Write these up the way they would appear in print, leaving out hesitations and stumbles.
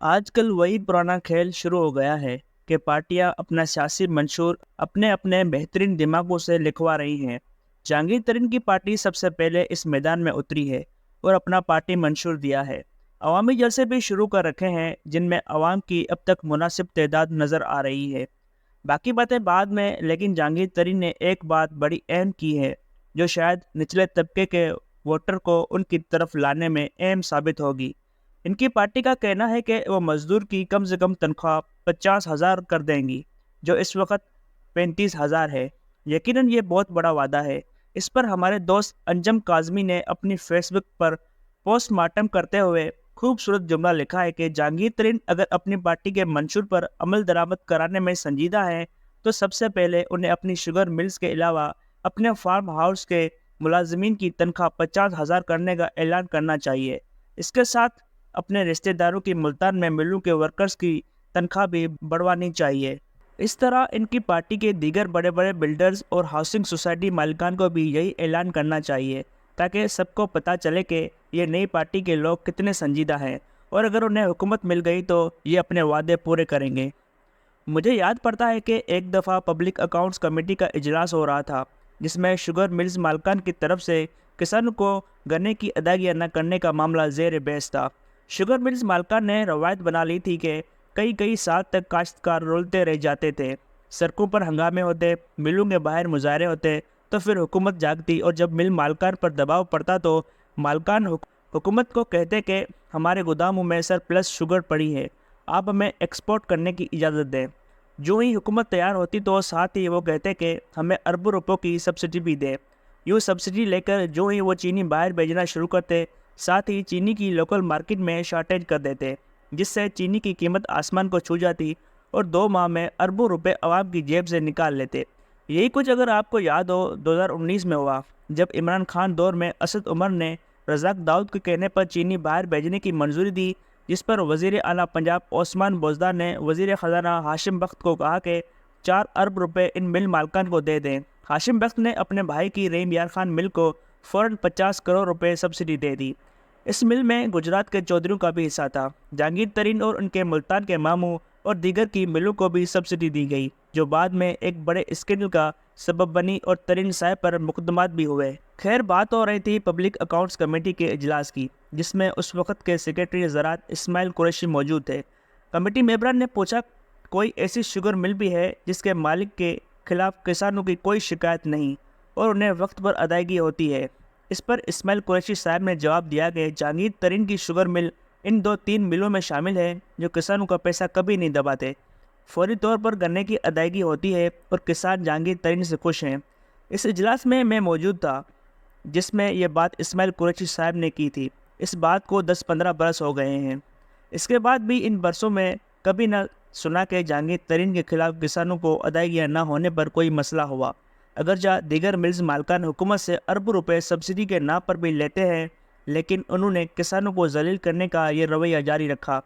آج کل وہی پرانا کھیل شروع ہو گیا ہے کہ پارٹیاں اپنا سیاسی منشور اپنے اپنے بہترین دماغوں سے لکھوا رہی ہیں۔ جہانگیر ترین کی پارٹی سب سے پہلے اس میدان میں اتری ہے اور اپنا پارٹی منشور دیا ہے۔ عوامی جلسے بھی شروع کر رکھے ہیں جن میں عوام کی اب تک مناسب تعداد نظر آ رہی ہے۔ باقی باتیں بعد میں، لیکن جہانگیر ترین نے ایک بات بڑی اہم کی ہے جو شاید نچلے طبقے کے ووٹر کو ان کی طرف لانے میں اہم ثابت ہوگی۔ ان کی پارٹی کا کہنا ہے کہ وہ مزدور کی کم سے کم تنخواہ 50,000 کر دیں گی، جو اس وقت 35,000 ہے۔ یقیناً یہ بہت بڑا وعدہ ہے۔ اس پر ہمارے دوست انجم کاظمی نے اپنی فیس بک پر پوسٹ مارٹم کرتے ہوئے خوبصورت جملہ لکھا ہے کہ جہانگیر ترین اگر اپنی پارٹی کے منشور پر عمل درآمد کرانے میں سنجیدہ ہے تو سب سے پہلے انہیں اپنی شوگر ملز کے علاوہ اپنے فارم ہاؤس کے ملازمین کی تنخواہ 50,000 کرنے کا اعلان کرنا چاہیے۔ اس کے ساتھ اپنے رشتہ داروں کی ملتان میں ملوں کے ورکرز کی تنخواہ بھی بڑھوانی چاہیے۔ اس طرح ان کی پارٹی کے دیگر بڑے بڑے بلڈرز اور ہاؤسنگ سوسائٹی مالکان کو بھی یہی اعلان کرنا چاہیے تاکہ سب کو پتہ چلے کہ یہ نئی پارٹی کے لوگ کتنے سنجیدہ ہیں، اور اگر انہیں حکومت مل گئی تو یہ اپنے وعدے پورے کریں گے۔ مجھے یاد پڑتا ہے کہ ایک دفعہ پبلک اکاؤنٹس کمیٹی کا اجلاس ہو رہا تھا جس میں شوگر ملز مالکان کی طرف سے کسانوں کو گنے کی ادائیگیاں نہ کرنے کا معاملہ زیر بحث تھا۔ شوگر ملز مالکان نے روایت بنا لی تھی کہ کئی سال تک کاشتکار رولتے رہ جاتے تھے، سڑکوں پر ہنگامے ہوتے، ملوں کے باہر مظاہرے ہوتے، تو پھر حکومت جاگتی اور جب مل مالکان پر دباؤ پڑتا تو مالکان حکومت کو کہتے کہ ہمارے گوداموں میں سرپلس شوگر پڑی ہے، آپ ہمیں ایکسپورٹ کرنے کی اجازت دیں۔ جو ہی حکومت تیار ہوتی تو ساتھ ہی وہ کہتے کہ ہمیں اربوں روپوں کی سبسڈی بھی دیں۔ یوں سبسڈی لے کر جو ہی وہ چینی باہر بھیجنا شروع کرتے، ساتھ ہی چینی کی لوکل مارکیٹ میں شارٹیج کر دیتے، جس سے چینی کی قیمت آسمان کو چھو جاتی اور 2 ماہ میں اربوں روپے عوام کی جیب سے نکال لیتے۔ یہی کچھ اگر آپ کو یاد ہو 2019 میں ہوا، جب عمران خان دور میں اسد عمر نے رزاق داؤد کے کہنے پر چینی باہر بھیجنے کی منظوری دی، جس پر وزیر اعلیٰ پنجاب عثمان بوزدار نے وزیر خزانہ ہاشم بخت کو کہا کہ 4 ارب روپے ان مل مالکان کو دے دیں۔ ہاشم بخت نے اپنے بھائی کی رحیم یار خان مل کو فوراً 50 کروڑ روپے سبسڈی دے دی۔ اس مل میں گجرات کے چودھریوں کا بھی حصہ تھا۔ جہانگیر ترین اور ان کے ملتان کے ماموں اور دیگر کی ملوں کو بھی سبسڈی دی گئی، جو بعد میں ایک بڑے اسکینڈل کا سبب بنی اور ترین صاحب پر مقدمات بھی ہوئے۔ خیر، بات ہو رہی تھی پبلک اکاؤنٹس کمیٹی کے اجلاس کی، جس میں اس وقت کے سیکرٹری زراعت اسماعیل قریشی موجود تھے۔ کمیٹی ممبران نے پوچھا، کوئی ایسی شوگر مل بھی ہے جس کے مالک کے خلاف کسانوں کی کوئی شکایت نہیں اور انہیں وقت پر ادائیگی ہوتی ہے؟ اس پر اسماعیل قریشی صاحب نے جواب دیا کہ جہانگیر ترین کی شوگر مل ان 2-3 ملوں میں شامل ہے جو کسانوں کا پیسہ کبھی نہیں دباتے۔ فوری طور پر گنے کی ادائیگی ہوتی ہے اور کسان جہانگیر ترین سے خوش ہیں۔ اس اجلاس میں موجود تھا جس میں یہ بات اسماعیل قریشی صاحب نے کی تھی۔ اس بات کو 10-15 برس ہو گئے ہیں۔ اس کے بعد بھی ان برسوں میں کبھی نہ سنا کہ جہانگیر ترین کے خلاف کسانوں کو ادائیگیاں نہ ہونے پر کوئی مسئلہ ہوا۔ اگرچہ دیگر ملز مالکان حکومت سے اربوں روپے سبسڈی کے نام پر بھی لیتے ہیں، لیکن انہوں نے کسانوں کو ذلیل کرنے کا یہ رویہ جاری رکھا۔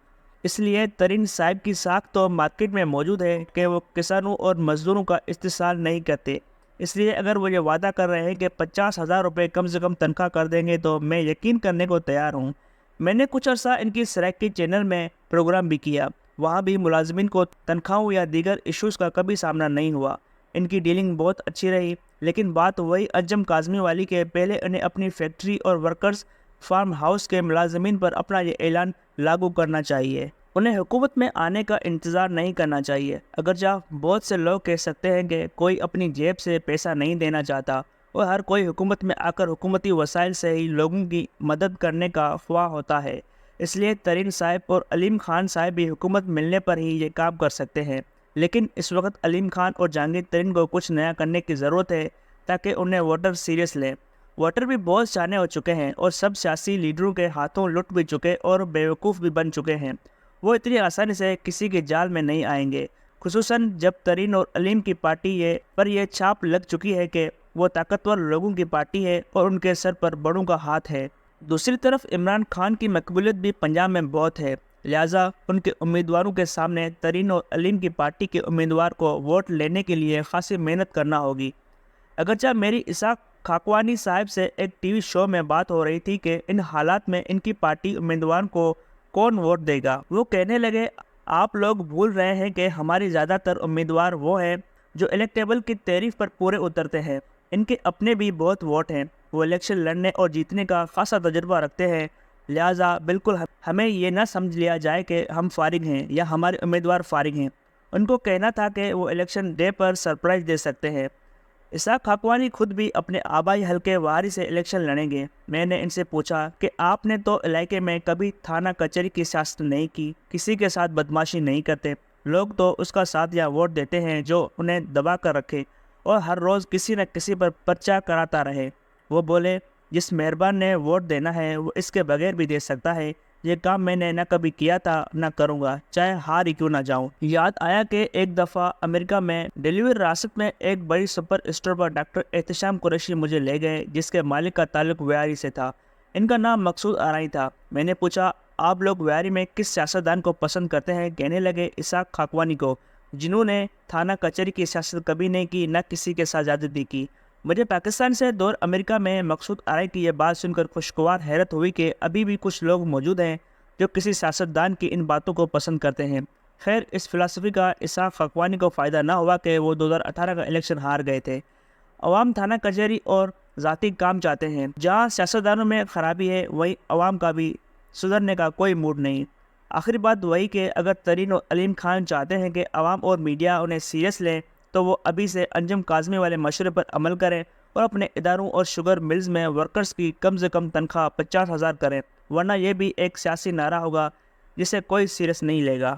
اس لیے ترین صاحب کی ساکھ تو مارکیٹ میں موجود ہے کہ وہ کسانوں اور مزدوروں کا استحصال نہیں کرتے۔ اس لیے اگر وہ یہ وعدہ کر رہے ہیں کہ 50,000 روپے کم سے کم تنخواہ کر دیں گے تو میں یقین کرنے کو تیار ہوں۔ میں نے کچھ عرصہ ان کی سرائکی چینل میں پروگرام بھی کیا، وہاں بھی ملازمین کو تنخواہوں یا دیگر ایشوز کا کبھی سامنا نہیں ہوا۔ ان کی ڈیلنگ بہت اچھی رہی، لیکن بات وہی انجم کاظمی والی کہ پہلے انہیں اپنی فیکٹری اور ورکرز فارم ہاؤس کے ملازمین پر اپنا یہ اعلان لاگو کرنا چاہیے۔ انہیں حکومت میں آنے کا انتظار نہیں کرنا چاہیے۔ اگرچہ بہت سے لوگ کہہ سکتے ہیں کہ کوئی اپنی جیب سے پیسہ نہیں دینا چاہتا اور ہر کوئی حکومت میں آ کر حکومتی وسائل سے ہی لوگوں کی مدد کرنے کا خواہاں ہوتا ہے، اس لیے ترین صاحب اور علیم خان صاحب بھی حکومت ملنے پر ہی یہ کام کر سکتے ہیں۔ لیکن اس وقت علیم خان اور جہانگیر ترین کو کچھ نیا کرنے کی ضرورت ہے تاکہ انہیں ووٹر سیریس لیں۔ ووٹر بھی بہت سیانے ہو چکے ہیں اور سب سیاسی لیڈروں کے ہاتھوں لٹ بھی چکے اور بیوقوف بھی بن چکے ہیں۔ وہ اتنی آسانی سے کسی کے جال میں نہیں آئیں گے، خصوصاً جب ترین اور علیم کی پارٹی پر یہ چھاپ لگ چکی ہے کہ وہ طاقتور لوگوں کی پارٹی ہے اور ان کے سر پر بڑوں کا ہاتھ ہے۔ دوسری طرف عمران خان کی مقبولیت بھی پنجاب میں بہت ہے، لہٰذا ان کے امیدواروں کے سامنے ترین اور علیم کی پارٹی کے امیدوار کو ووٹ لینے کے لیے خاصی محنت کرنا ہوگی۔ اگرچہ میری اسحاق کھاکوانی صاحب سے ایک ٹی وی شو میں بات ہو رہی تھی کہ ان حالات میں ان کی پارٹی امیدوار کو کون ووٹ دے گا۔ وہ کہنے لگے آپ لوگ بھول رہے ہیں کہ ہماری زیادہ تر امیدوار وہ ہیں جو الیکٹیبل کی تعریف پر پورے اترتے ہیں۔ ان کے اپنے بھی بہت ووٹ ہیں، وہ الیکشن لڑنے اور جیتنے کا خاصا تجربہ رکھتے ہیں، لہٰذا بالکل ہمیں یہ نہ سمجھ لیا جائے کہ ہم فارغ ہیں یا ہمارے امیدوار فارغ ہیں۔ ان کو کہنا تھا کہ وہ الیکشن ڈے پر سرپرائز دے سکتے ہیں۔ اسحاق خاقوانی خود بھی اپنے آبائی حلقے واری سے الیکشن لڑیں گے۔ میں نے ان سے پوچھا کہ آپ نے تو علاقے میں کبھی تھانہ کچہری کی سیاست نہیں کی، کسی کے ساتھ بدماشی نہیں کرتے، لوگ تو اس کا ساتھ یا ووٹ دیتے ہیں جو انہیں دبا کر رکھے اور ہر روز کسی نہ کسی پر پرچہ کراتا رہے۔ وہ بولے جس مہربان نے ووٹ دینا ہے وہ اس کے بغیر بھی دے سکتا ہے، یہ کام میں نے نہ کبھی کیا تھا نہ کروں گا، چاہے ہار ہی کیوں نہ جاؤں۔ یاد آیا کہ ایک دفعہ امریکہ میں ڈیلیوری راست میں ایک بڑی سپر اسٹور پر ڈاکٹر احتشام قریشی مجھے لے گئے جس کے مالک کا تعلق ویاری سے تھا۔ ان کا نام مقصود آرائی تھا۔ میں نے پوچھا آپ لوگ ویاری میں کس سیاستدان کو پسند کرتے ہیں؟ کہنے لگے اسحاق خاقوانی کو، جنہوں نے تھانہ کچہری کی سیاست کبھی نہیں کی، نہ کسی کے ساتھ زیادتی کی۔ مجھے پاکستان سے دور امریکہ میں مقصود آرائی کی یہ بات سن کر خوشگوار حیرت ہوئی کہ ابھی بھی کچھ لوگ موجود ہیں جو کسی سیاستدان کی ان باتوں کو پسند کرتے ہیں۔ خیر اس فلسفی کا اسحاق خاقوانی کو فائدہ نہ ہوا کہ وہ 2018 کا الیکشن ہار گئے تھے۔ عوام تھانہ کچہری اور ذاتی کام چاہتے ہیں۔ جہاں سیاستدانوں میں خرابی ہے وہیں عوام کا بھی سدھرنے کا کوئی موڈ نہیں۔ آخری بات وہی کہ اگر ترین اور علیم خان چاہتے ہیں کہ عوام اور میڈیا انہیں سیریس لیں تو وہ ابھی سے انجم کاظمی والے مشورے پر عمل کریں اور اپنے اداروں اور شوگر ملز میں ورکرز کی کم سے کم تنخواہ 50,000 کریں، ورنہ یہ بھی ایک سیاسی نعرہ ہوگا جسے کوئی سیریس نہیں لے گا۔